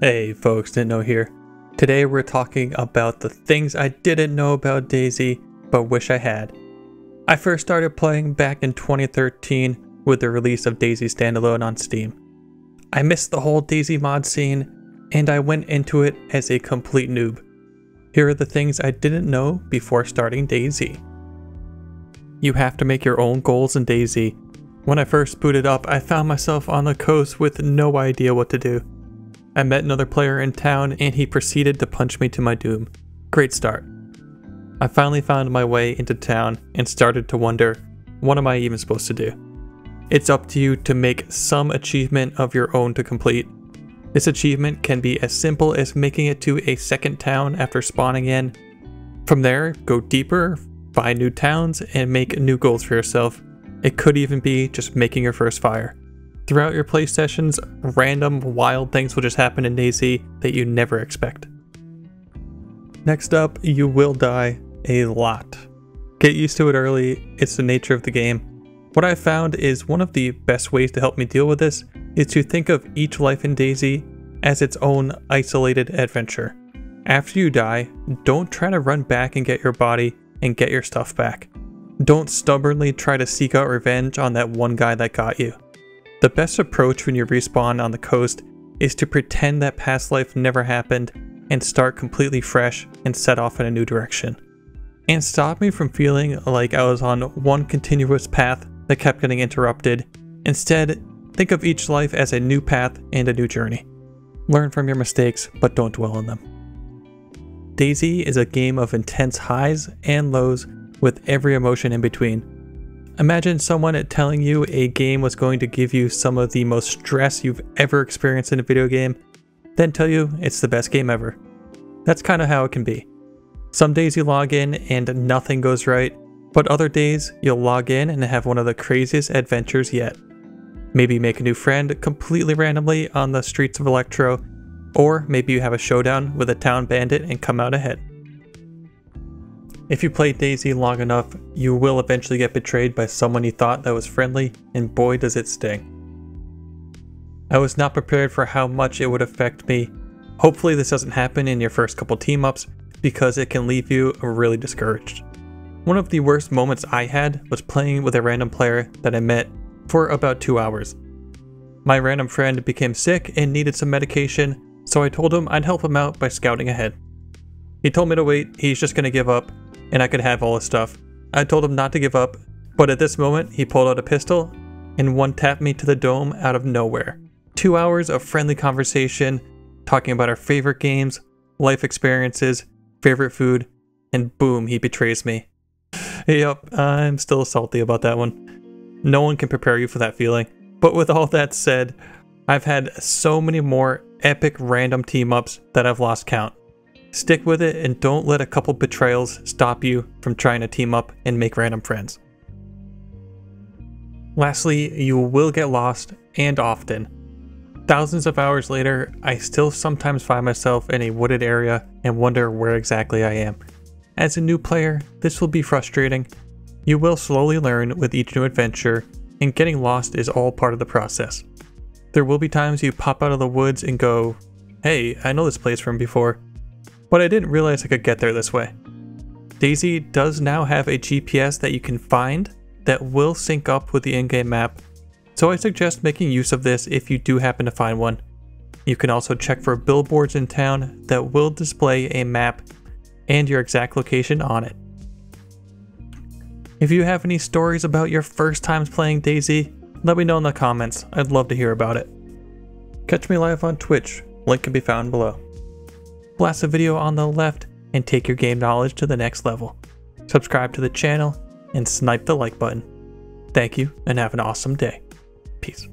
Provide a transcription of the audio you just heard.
Hey folks, Didn't Know here. Today we're talking about the things I didn't know about DayZ, but wish I had. I first started playing back in 2013 with the release of DayZ Standalone on Steam. I missed the whole DayZ mod scene, and I went into it as a complete noob. Here are the things I didn't know before starting DayZ. You have to make your own goals in DayZ. When I first booted up, I found myself on the coast with no idea what to do. I met another player in town and he proceeded to punch me to my doom. Great start. I finally found my way into town and started to wonder, what am I even supposed to do? It's up to you to make some achievement of your own to complete. This achievement can be as simple as making it to a second town after spawning in. From there, go deeper, find new towns, and make new goals for yourself. It could even be just making your first fire. Throughout your play sessions, random wild things will just happen in DayZ that you never expect. Next up, you will die a lot. Get used to it early, it's the nature of the game. What I found is one of the best ways to help me deal with this is to think of each life in DayZ as its own isolated adventure. After you die, don't try to run back and get your body and get your stuff back. Don't stubbornly try to seek out revenge on that one guy that got you. The best approach when you respawn on the coast is to pretend that past life never happened and start completely fresh and set off in a new direction. And stop me from feeling like I was on one continuous path that kept getting interrupted. Instead, think of each life as a new path and a new journey. Learn from your mistakes, but don't dwell on them. DayZ is a game of intense highs and lows with every emotion in between. Imagine someone telling you a game was going to give you some of the most stress you've ever experienced in a video game, then tell you it's the best game ever. That's kind of how it can be. Some days you log in and nothing goes right, but other days you'll log in and have one of the craziest adventures yet. Maybe make a new friend completely randomly on the streets of Electro, or maybe you have a showdown with a town bandit and come out ahead. If you play DayZ long enough, you will eventually get betrayed by someone you thought that was friendly, and boy does it sting. I was not prepared for how much it would affect me. Hopefully this doesn't happen in your first couple team-ups, because it can leave you really discouraged. One of the worst moments I had was playing with a random player that I met for about 2 hours. My random friend became sick and needed some medication, so I told him I'd help him out by scouting ahead. He told me to wait, he's just gonna give up, and I could have all his stuff. I told him not to give up, but at this moment he pulled out a pistol and one-tapped me to the dome out of nowhere. 2 hours of friendly conversation, talking about our favorite games, life experiences, favorite food, and boom, he betrays me. Yup, I'm still salty about that one. No one can prepare you for that feeling. But with all that said, I've had so many more epic random team-ups that I've lost count. Stick with it and don't let a couple betrayals stop you from trying to team up and make random friends. Lastly, you will get lost, and often. Thousands of hours later, I still sometimes find myself in a wooded area and wonder where exactly I am. As a new player, this will be frustrating. You will slowly learn with each new adventure, and getting lost is all part of the process. There will be times you pop out of the woods and go, hey, I know this place from before. But I didn't realize I could get there this way. DayZ does now have a GPS that you can find that will sync up with the in-game map, so I suggest making use of this if you do happen to find one. You can also check for billboards in town that will display a map and your exact location on it. If you have any stories about your first times playing DayZ, let me know in the comments, I'd love to hear about it. Catch me live on Twitch, link can be found below. Blast the video on the left and take your game knowledge to the next level. Subscribe to the channel and snipe the like button. Thank you and have an awesome day. Peace.